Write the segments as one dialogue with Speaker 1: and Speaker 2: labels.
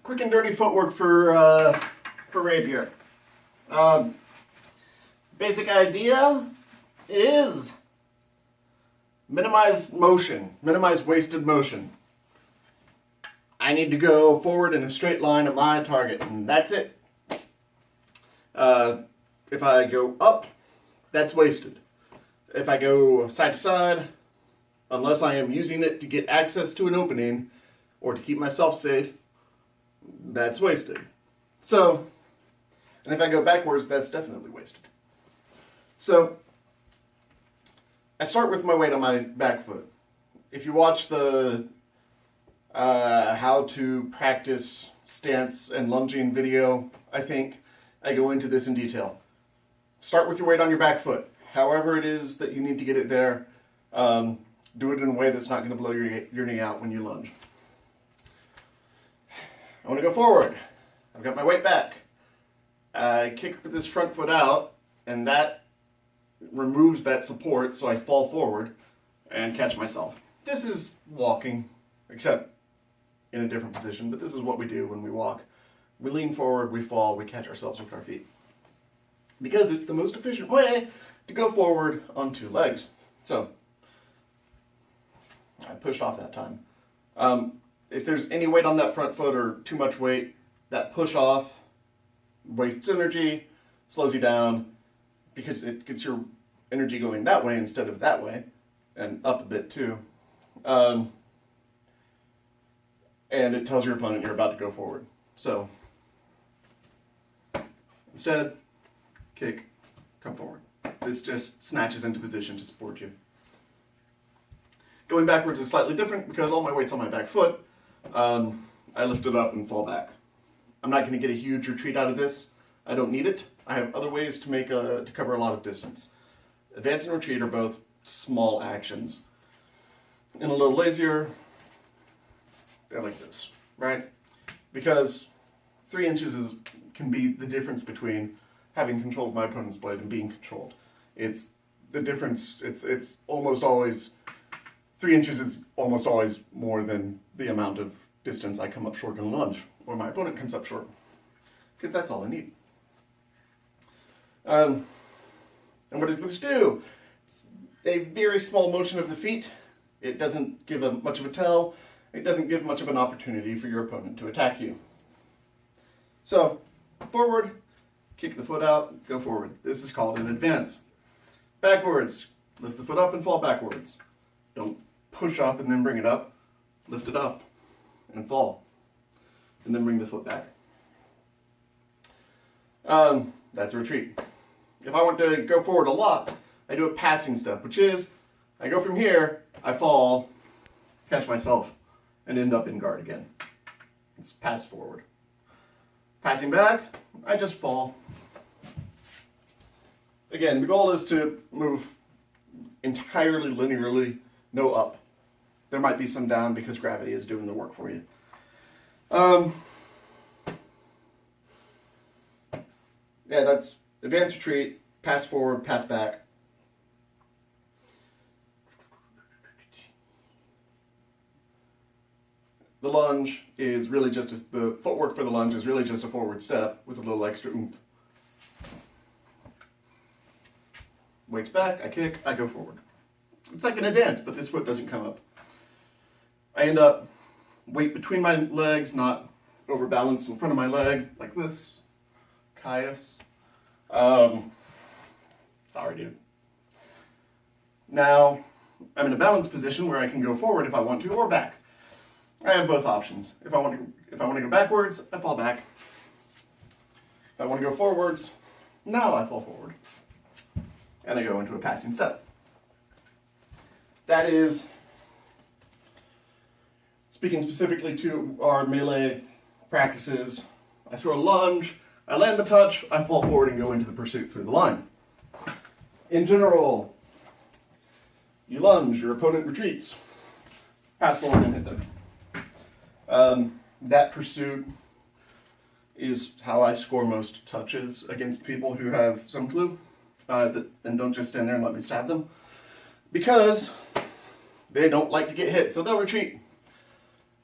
Speaker 1: quick and dirty footwork for Rapier. Basic idea is minimize motion, minimize wasted motion. I need to go forward in a straight line at my target, and that's it. If I go up, that's wasted. If I go side to side, unless I am using it to get access to an opening or to keep myself safe, that's wasted. So, and if I go backwards, that's definitely wasted. So, I start with my weight on my back foot. If you watch the how to practice stance and lunging video, I think I go into this in detail. Start with your weight on your back foot. However it is that you need to get it there, do it in a way that's not going to blow your knee out when you lunge. I want to go forward. I've got my weight back. I kick this front foot out, and that removes that support, so I fall forward and catch myself. This is walking, except in a different position, but this is what we do when we walk. We lean forward, we fall, we catch ourselves with our feet. Because it's the most efficient way to go forward on two legs. So, I pushed off that time. If there's any weight on that front foot or too much weight, that push off wastes energy, slows you down, because it gets your energy going that way instead of that way, and up a bit too. And it tells your opponent you're about to go forward. So, instead, kick, come forward. This just snatches into position to support you. Going backwards is slightly different because all my weight's on my back foot. I lift it up and fall back. I'm not going to get a huge retreat out of this. I don't need it. I have other ways to cover a lot of distance. Advance and retreat are both small actions. And a little lazier, they're like this, right? Because 3 inches can be the difference between having control of my opponent's blade and being controlled. It's the difference, it's almost always, 3 inches is almost always more than the amount of distance I come up short in a lunge, or my opponent comes up short. Because that's all I need. And what does this do? It's a very small motion of the feet. It doesn't give much of a tell. It doesn't give much of an opportunity for your opponent to attack you. So, forward, kick the foot out, go forward. This is called an advance. Backwards, lift the foot up and fall backwards. Don't push up and then bring it up. Lift it up and fall. And then bring the foot back. That's a retreat. If I want to go forward a lot, I do a passing step, which is I go from here, I fall, catch myself, and end up in guard again. It's pass forward. Passing back, I just fall. Again, the goal is to move entirely linearly, no up. There might be some down because gravity is doing the work for you. Yeah, that's advance, retreat, pass forward, pass back. The lunge is really just the footwork for the lunge is really just a forward step with a little extra oomph. Weight's back, I kick, I go forward. It's like in a dance, but this foot doesn't come up. I end up weight between my legs, not overbalanced in front of my leg, like this. Caius. Sorry, dude. Now, I'm in a balanced position where I can go forward if I want to, or back. I have both options. If I want to go backwards, I fall back. If I want to go forwards, now I fall forward. And I go into a passing step. That is, speaking specifically to our melee practices, I throw a lunge, I land the touch, I fall forward and go into the pursuit through the line. In general, you lunge, your opponent retreats, pass forward and hit them. That pursuit is how I score most touches against people who have some clue and don't just stand there and let me stab them, because they don't like to get hit, so they'll retreat.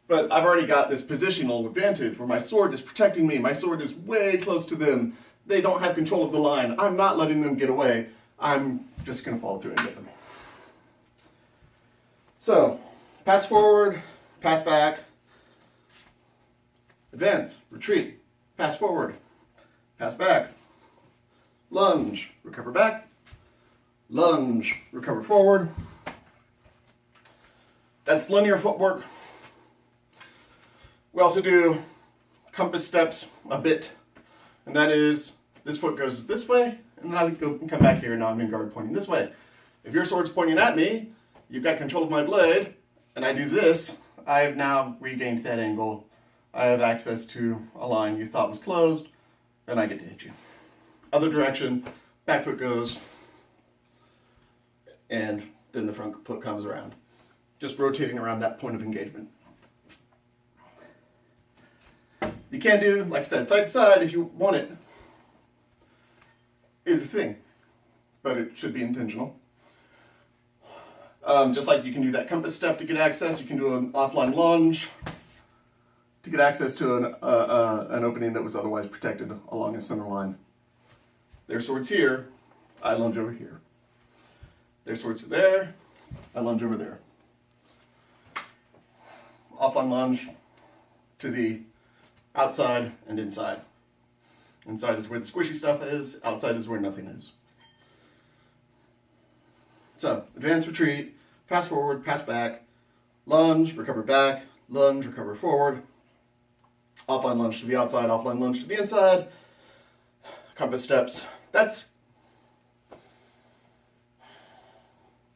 Speaker 1: But I've already got this positional advantage where my sword is protecting me. My sword is way close to them. They don't have control of the line. I'm not letting them get away. I'm just going to follow through and get them. So, pass forward, pass back, advance, retreat, pass forward, pass back, lunge, recover back, lunge, recover forward. That's linear footwork. We also do compass steps a bit, and that is this foot goes this way, and then I go and come back here, and now I'm in guard pointing this way. If your sword's pointing at me, you've got control of my blade, and I do this, I have now regained that angle. I have access to a line you thought was closed, and I get to hit you. Other direction, back foot goes, and then the front foot comes around. Just rotating around that point of engagement. You can do, like I said, side to side if you want it, is a thing, but it should be intentional. Just like you can do that compass step to get access, you can do an offline lunge to get access to an opening that was otherwise protected along a center line. Their sword's here, I lunge over here. Their sword's there, I lunge over there. Offline lunge to the outside and inside. Inside is where the squishy stuff is, outside is where nothing is. So, advance, retreat, pass forward, pass back, lunge, recover back, lunge, recover forward, offline lunge to the outside, offline lunge to the inside, compass steps.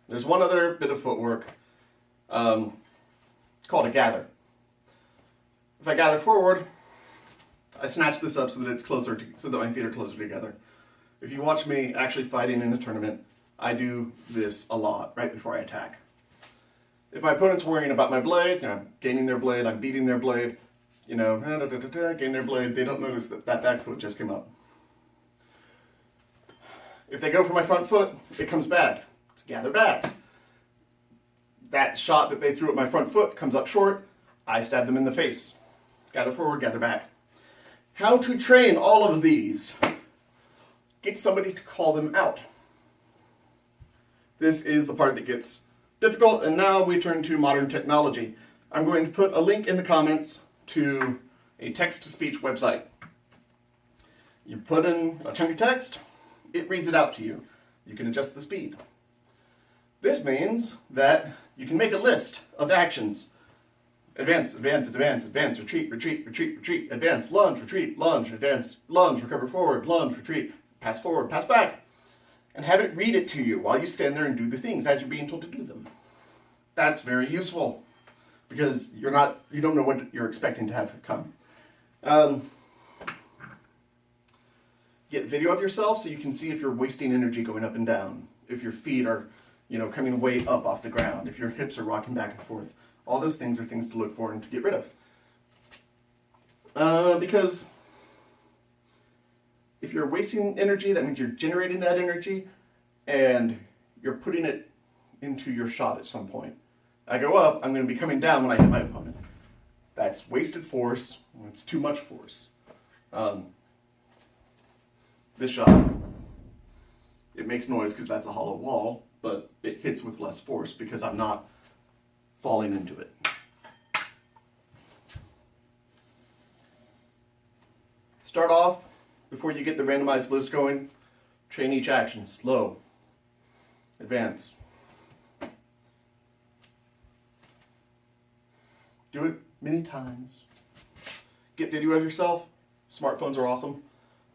Speaker 1: There's one other bit of footwork called a gather. If I gather forward, I snatch this up so that it's closer so that my feet are closer together. If you watch me actually fighting in a tournament, I do this a lot right before I attack. If my opponent's worrying about my blade, I'm gaining their blade, I'm beating their blade, gain their blade, they don't notice that that back foot just came up. If they go for my front foot, it comes back. It's gather back. That shot that they threw at my front foot comes up short, I stab them in the face. Gather forward, gather back. How to train all of these. Get somebody to call them out. This is the part that gets difficult, and now we turn to modern technology. I'm going to put a link in the comments to a text-to-speech website. You put in a chunk of text, it reads it out to you. You can adjust the speed. This means that you can make a list of actions. Advance, advance, advance, advance, retreat, retreat, retreat, retreat, advance, lunge, retreat, lunge, advance, lunge, recover forward, lunge, retreat, pass forward, pass back. And have it read it to you while you stand there and do the things as you're being told to do them. That's very useful because you don't know what you're expecting to have come. Get video of yourself so you can see if you're wasting energy going up and down, if your feet are, coming way up off the ground, if your hips are rocking back and forth. All those things are things to look for and to get rid of. Because if you're wasting energy, that means you're generating that energy and you're putting it into your shot at some point. I go up, I'm going to be coming down when I hit my opponent. That's wasted force, it's too much force. This shot, it makes noise because that's a hollow wall, but it hits with less force because I'm not falling into it. Start off, before you get the randomized list going, train each action slow. Advance. Do it many times. Get video of yourself. Smartphones are awesome.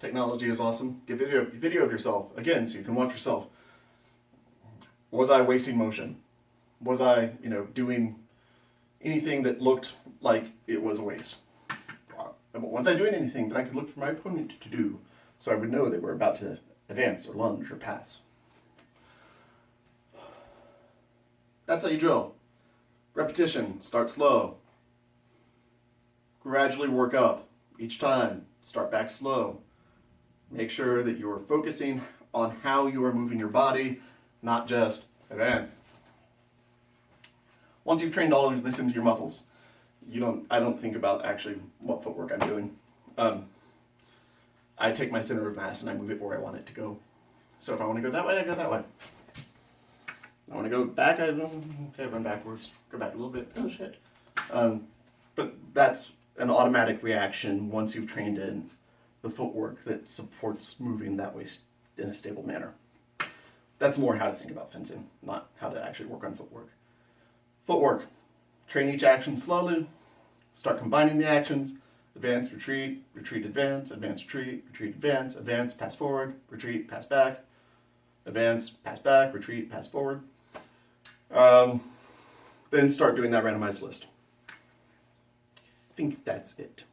Speaker 1: Technology is awesome. Get video of yourself, again, so you can watch yourself. Was I wasting motion? Was I, doing anything that looked like it was a waste? Was I doing anything that I could look for my opponent to do so I would know they were about to advance or lunge or pass? That's how you drill. Repetition, start slow. Gradually work up each time. Start back slow. Make sure that you are focusing on how you are moving your body, not just advance. Once you've trained all of this into your muscles, I don't think about actually what footwork I'm doing. I take my center of mass and I move it where I want it to go. So if I want to go that way, I go that way. I want to go back, run backwards, go back a little bit, oh shit. But that's an automatic reaction once you've trained in the footwork that supports moving that way in a stable manner. That's more how to think about fencing, not how to actually work on footwork. Footwork, train each action slowly, start combining the actions, advance, retreat, retreat, advance, retreat, retreat, advance, pass forward, retreat, pass back, advance, pass back, retreat, pass forward. Then start doing that randomized list. I think that's it.